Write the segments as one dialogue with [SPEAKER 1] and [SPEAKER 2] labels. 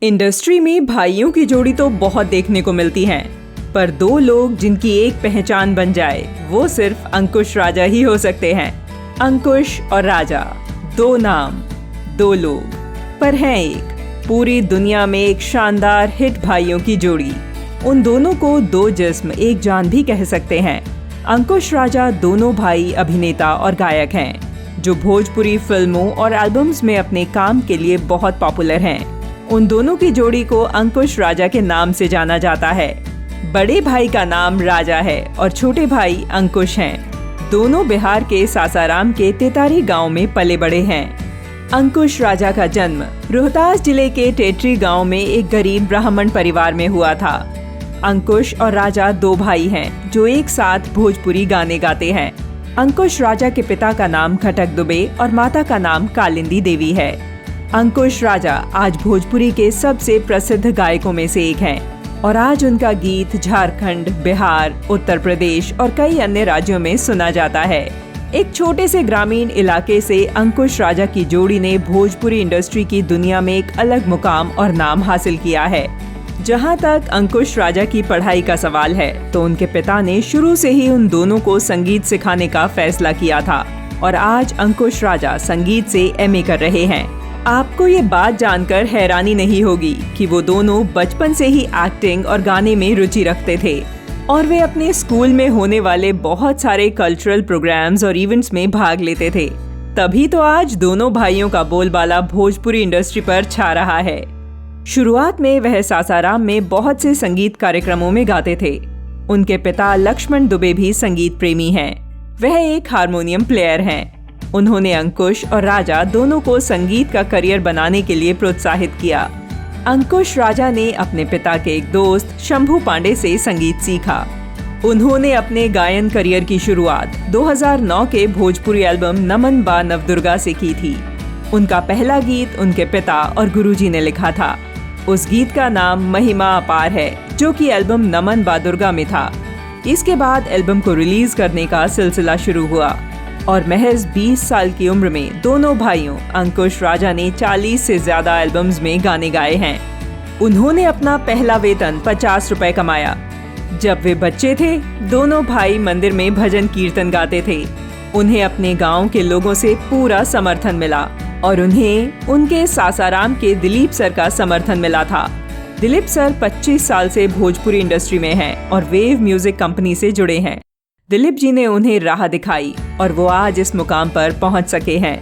[SPEAKER 1] Industry में भाइयों की जोड़ी तो बहुत देखने को मिलती हैं, पर दो लोग जिनकी एक पहचान बन जाए वो सिर्फ अंकुश राजा ही हो सकते हैं। अंकुश और राजा, दो नाम, दो लोग, पर हैं एक। पूरी दुनिया में एक शानदार हिट भाइयों की जोड़ी। उन दोनों को दो जिस्म एक जान भी कह सकते हैं। अंकुश राजा दोनों भाई अभिनेता और गायक हैं, जो भोजपुरी फिल्मों और एल्बम्स में अपने काम के लिए बहुत पॉपुलर हैं। उन दोनों की जोड़ी को अंकुश राजा के नाम से जाना जाता है। बड़े भाई का नाम राजा है और छोटे भाई अंकुश हैं। दोनों बिहार के सासाराम के तेतारी गांव में पले बड़े हैं। अंकुश राजा का जन्म रोहतास जिले के टेटरी गांव में एक गरीब ब्राह्मण परिवार में हुआ था। अंकुश और राजा दो भाई हैं जो एक साथ भोजपुरी गाने गाते हैं। अंकुश राजा के पिता का नाम खटक दुबे और माता का नाम कालिंदी देवी है। अंकुश राजा आज भोजपुरी के सबसे प्रसिद्ध गायकों में से एक हैं और आज उनका गीत झारखंड, बिहार, उत्तर प्रदेश और कई अन्य राज्यों में सुना जाता है। एक छोटे से ग्रामीण इलाके से अंकुश राजा की जोड़ी ने भोजपुरी इंडस्ट्री की दुनिया में एक अलग मुकाम और नाम हासिल किया है। जहां तक अंकुश राजा की पढ़ाई का सवाल है, तो उनके पिता ने शुरू से ही उन दोनों को संगीत सिखाने का फैसला किया था और आज अंकुश राजा संगीत से एमए कर रहे हैं। आपको ये बात जानकर हैरानी नहीं होगी कि वो दोनों बचपन से ही एक्टिंग और गाने में रुचि रखते थे और वे अपने स्कूल में होने वाले बहुत सारे कल्चरल प्रोग्राम्स और इवेंट्स में भाग लेते थे। तभी तो आज दोनों भाइयों का बोलबाला भोजपुरी इंडस्ट्री पर छा रहा है। शुरुआत में वह सासाराम में बहुत से संगीत कार्यक्रमों में गाते थे। उनके पिता लक्ष्मण दुबे भी संगीत प्रेमी हैं। वह एक हारमोनियम प्लेयर हैं। उन्होंने अंकुश और राजा दोनों को संगीत का करियर बनाने के लिए प्रोत्साहित किया। अंकुश राजा ने अपने पिता के एक दोस्त शंभू पांडे से संगीत सीखा। उन्होंने अपने गायन करियर की शुरुआत 2009 के भोजपुरी एल्बम नमन बा नवदुर्गा से की थी। उनका पहला गीत उनके पिता और गुरुजी ने लिखा था। उस गीत का नाम महिमा अपार है, जो कि एल्बम नमन बा दुर्गा में था। इसके बाद एल्बम को रिलीज करने का सिलसिला शुरू हुआ और महज 20 साल की उम्र में दोनों भाइयों अंकुश राजा ने 40 से ज्यादा एल्बम्स में गाने गाए हैं। उन्होंने अपना पहला वेतन 50 रुपए कमाया। जब वे बच्चे थे, दोनों भाई मंदिर में भजन कीर्तन गाते थे। उन्हें अपने गांव के लोगों से पूरा समर्थन मिला और उन्हें उनके सासाराम के दिलीप सर का समर्थन मिला था। दिलीप सर 25 साल से भोजपुरी इंडस्ट्री में हैं और वेव म्यूजिक कंपनी से जुड़े हैं। दिलीप जी ने उन्हें राह दिखाई और वो आज इस मुकाम पर पहुंच सके हैं।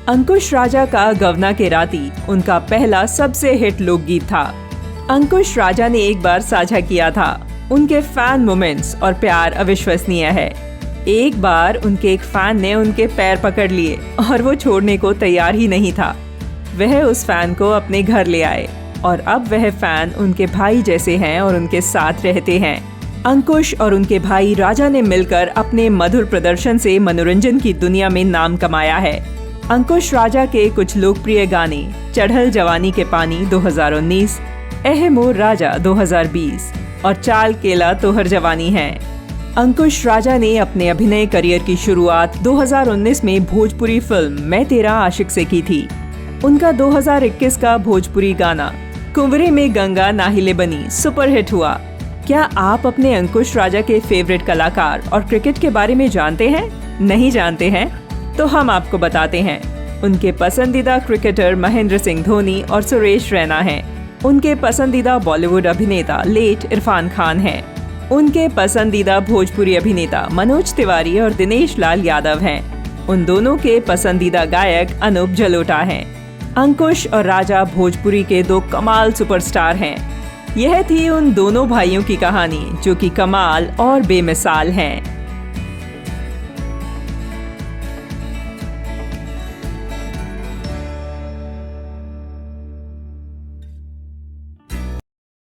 [SPEAKER 1] अंकुश राजा का गवना के राती उनका पहला सबसे हिट लोकगीत था। अंकुश राजा ने एक बार साझा किया था, उनके फैन मोमेंट्स और प्यार अविश्वसनीय है। एक बार उनके एक फैन ने उनके पैर पकड़ लिए और वो छोड़ने को तैयार ही नहीं था। वह उस फैन को अपने घर ले आए और अब वह फैन उनके भाई जैसे हैं और उनके साथ रहते हैं। अंकुश और उनके भाई राजा ने मिलकर अपने मधुर प्रदर्शन से मनोरंजन की दुनिया में नाम कमाया है। अंकुश राजा के कुछ लोकप्रिय गाने चढ़ल जवानी के पानी 2019, एह मोर राजा 2020 और चाल केला तोहर जवानी हैं। अंकुश राजा ने अपने अभिनय करियर की शुरुआत 2019 में भोजपुरी फिल्म मैं तेरा आशिक से की थी। उनका 2021 का भोजपुरी गाना कुंवरे में गंगा नाहिले बनी सुपरहिट हुआ। क्या आप अपने अंकुश राजा के फेवरेट कलाकार और क्रिकेट के बारे में जानते हैं? नहीं जानते हैं? तो हम आपको बताते हैं। उनके पसंदीदा क्रिकेटर महेंद्र सिंह धोनी और सुरेश रैना हैं। उनके पसंदीदा बॉलीवुड अभिनेता लेट इरफान खान हैं। उनके पसंदीदा भोजपुरी अभिनेता मनोज तिवारी और दिनेश लाल यादव हैं। उन दोनों के पसंदीदा गायक अनूप जलोटा हैं। अंकुश और राजा भोजपुरी के दो कमाल सुपरस्टार हैं। यह थी उन दोनों भाइयों की कहानी, जो कि कमाल और बेमिसाल हैं।